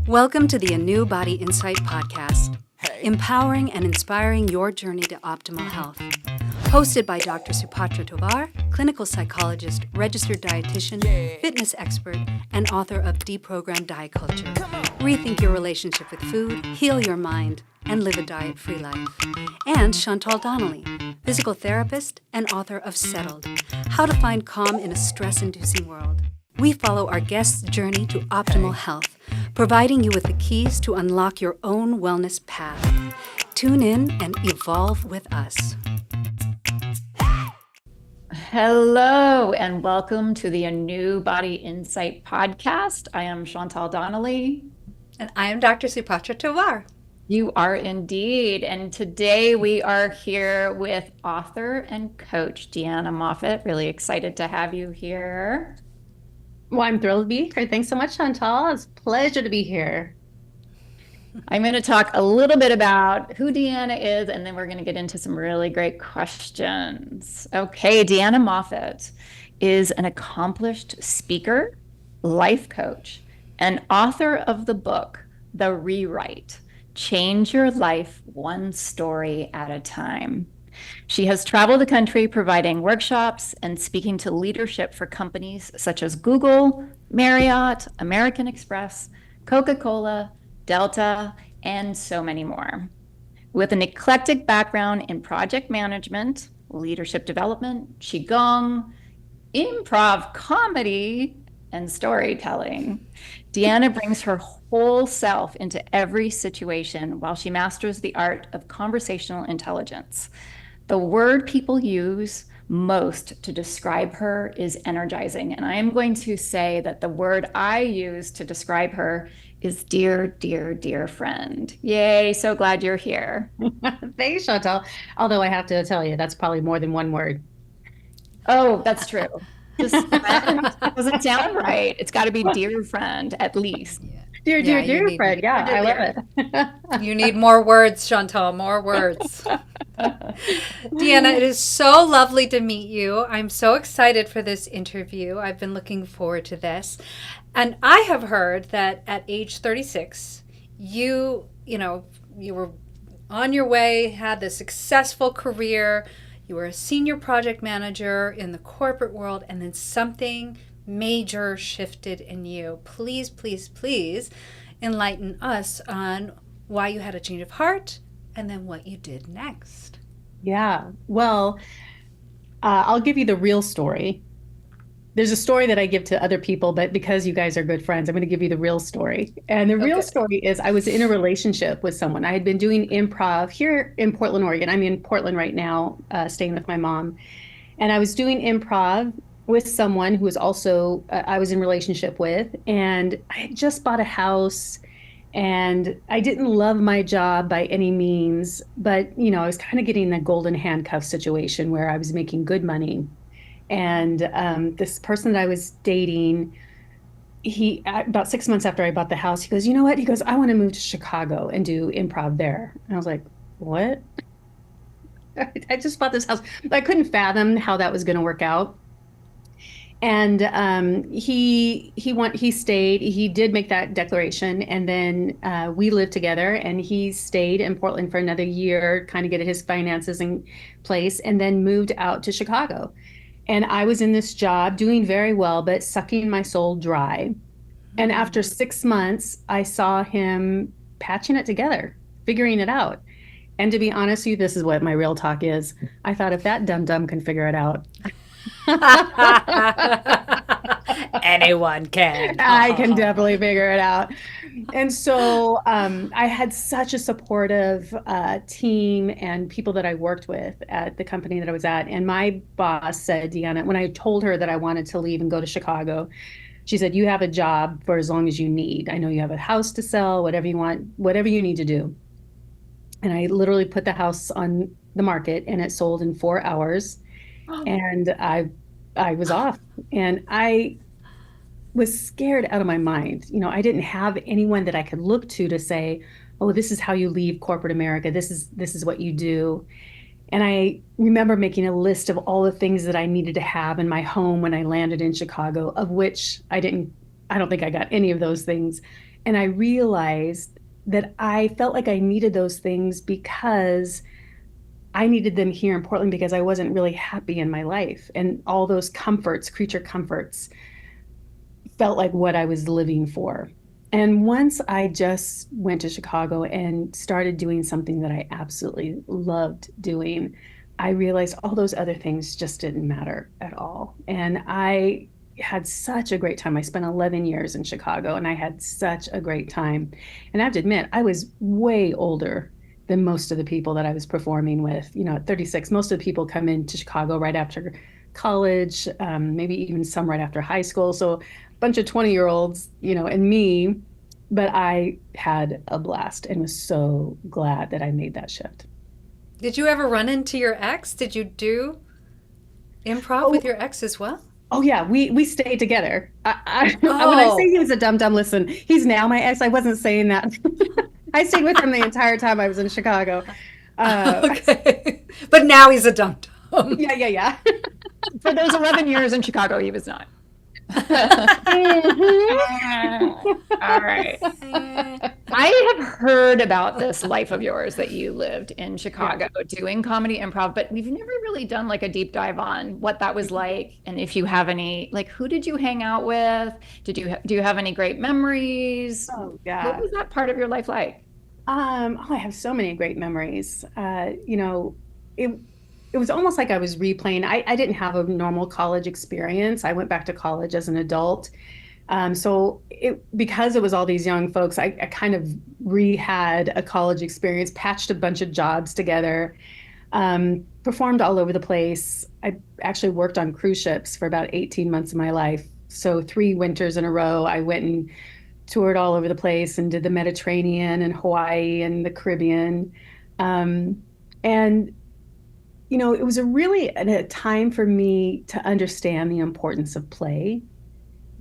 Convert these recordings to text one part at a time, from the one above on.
Welcome to the ANEW Body Insight Podcast, empowering and inspiring your journey to optimal health. Hosted by Dr. Supatra Tovar, clinical psychologist, registered dietitian, fitness expert, and author of Deprogram Diet Culture. Rethink your relationship with food, heal your mind, and live a diet-free life. And Chantal Donnelly, physical therapist and author of Settled, How to Find Calm in a Stress-Inducing World. We follow our guests' journey to optimal health, providing you with the keys to unlock your own wellness path. Tune in and evolve with us. Hello, and welcome to the ANEW Body Insight Podcast. I am Chantal Donnelly. And I am Dr. Supatra Tovar. You are indeed. And today we are here with author and coach Deanna Moffitt. Really excited to have you here. Well, I'm thrilled to be here. Thanks so much, Chantal. It's a pleasure to be here. I'm going to talk a little bit about who Deanna is, and then we're going to get into some really great questions. Okay, Deanna Moffitt is an accomplished speaker, life coach, and author of the book, The Rewrite: Change Your Life One Story at a Time. She has traveled the country providing workshops and speaking to leadership for companies such as Google, Marriott, American Express, Coca-Cola, Delta, and so many more. With an eclectic background in project management, leadership development, Qigong, improv, comedy, and storytelling, Deanna brings her whole self into every situation while she masters the art of conversational intelligence. The word people use most to describe her is energizing. And I am going to say that the word I use to describe her is dear, dear, dear friend. Yay, so glad you're here. Thanks, Chantal. Although I have to tell you, that's probably more than one word. Oh, that's true. Just friend doesn't sound right. It's got to be dear friend, at least. Yeah. Dear friend. Yeah, I love it. You need more words, Chantal, more words. Deanna, it is so lovely to meet you. I'm so excited for this interview. I've been looking forward to this. And I have heard that at age 36, you were on your way, had this successful career. You were a senior project manager in the corporate world, and then something major shifted in you. Please, please, please enlighten us on why you had a change of heart and then what you did next. Yeah, well, I'll give you the real story. There's a story that I give to other people, but because you guys are good friends, I'm going to give you the real story. And the real story is I was in a relationship with someone. I had been doing improv here in Portland, Oregon. I'm in Portland right now, staying with my mom. And I was doing improv with someone who was also, I was in relationship with, and I had just bought a house, and I didn't love my job by any means, but, I was kind of getting the golden handcuff situation where I was making good money. And this person that I was dating, he, about 6 months after I bought the house, he goes, you know what? He goes, I want to move to Chicago and do improv there. And I was like, what? I just bought this house. I couldn't fathom how that was going to work out. And he stayed. He did make that declaration, and then we lived together. And he stayed in Portland for another year, kind of get his finances in place, and then moved out to Chicago. And I was in this job doing very well, but sucking my soul dry. And after 6 months, I saw him patching it together, figuring it out. And to be honest with you, this is what my real talk is. I thought, if that dum-dum can figure it out, anyone can. I can definitely figure it out. And so I had such a supportive team and people that I worked with at the company that I was at. And my boss said, Deanna, when I told her that I wanted to leave and go to Chicago, she said, you have a job for as long as you need. I know you have a house to sell, whatever you want, whatever you need to do. And I literally put the house on the market, and it sold in 4 hours. And I was off, and I was scared out of my mind. I didn't have anyone that I could look to say, oh, this is how you leave corporate America. This is what you do. And I remember making a list of all the things that I needed to have in my home when I landed in Chicago, of which I didn't I don't think I got any of those things. And I realized that I felt like I needed those things because I needed them here in Portland because I wasn't really happy in my life. And all those comforts, creature comforts, felt like what I was living for. And once I just went to Chicago and started doing something that I absolutely loved doing, I realized all those other things just didn't matter at all. And I had such a great time. I spent 11 years in Chicago and I had such a great time. And I have to admit, I was way older than most of the people that I was performing with. You know, at 36, most of the people come into Chicago right after college, maybe even some right after high school. So a bunch of 20-year-olds, you know, and me, but I had a blast and was so glad that I made that shift. Did you ever run into your ex? Did you do improv with your ex as well? Oh yeah, we stayed together. When I say he was a dum-dum, listen, he's now my ex. I wasn't saying that. I stayed with him the entire time I was in Chicago. Okay. But now he's a dum-dum. Yeah. For those 11 years in Chicago, he was not. All right. I have heard about this life of yours that you lived in Chicago doing comedy improv, but we've never really done like a deep dive on what that was like. And if you have any, like, who did you hang out with? Do you have any great memories? Oh yeah. What was that part of your life like? I have so many great memories. You know, it was almost like I was replaying. I didn't have a normal college experience. I went back to college as an adult. Because it was all these young folks, I kind of re-had a college experience, patched a bunch of jobs together, performed all over the place. I actually worked on cruise ships for about 18 months of my life. So 3 winters in a row, I went and toured all over the place and did the Mediterranean and Hawaii and the Caribbean. And you know, it was a time for me to understand the importance of play.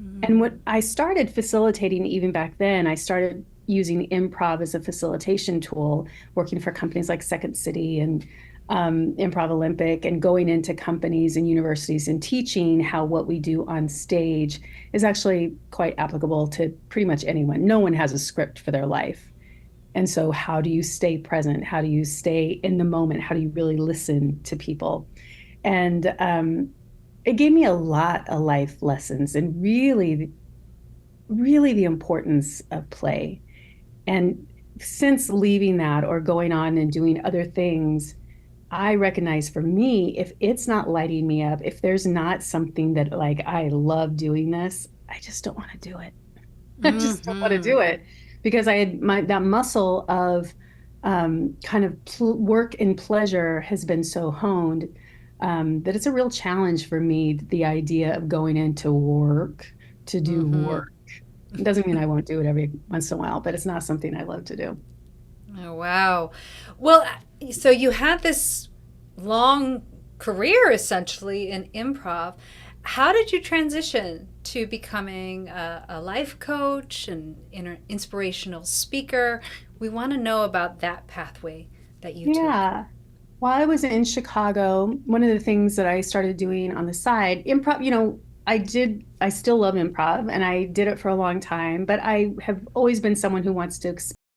Mm-hmm. And what I started facilitating even back then, I started using improv as a facilitation tool, working for companies like Second City and Improv Olympic, and going into companies and universities and teaching how what we do on stage is actually quite applicable to pretty much anyone. No one has a script for their life. And so how do you stay present? How do you stay in the moment? How do you really listen to people? And it gave me a lot of life lessons and really the importance of play. And since leaving that or going on and doing other things, I recognize for me, if it's not lighting me up, if there's not something that like, I love doing this, I just don't want to do it. I just don't want to do it. Because I had that muscle of kind of work and pleasure has been so honed that it's a real challenge for me, the idea of going into work to do work. It doesn't mean I won't do it every once in a while, but it's not something I love to do. Oh, wow. Well, so you had this long career essentially in improv. How did you transition to becoming a life coach and inspirational speaker? We want to know about that pathway that you took. Yeah. While I was in Chicago, one of the things that I started doing on the side, improv, you know, I still love improv and I did it for a long time, but I have always been someone who wants to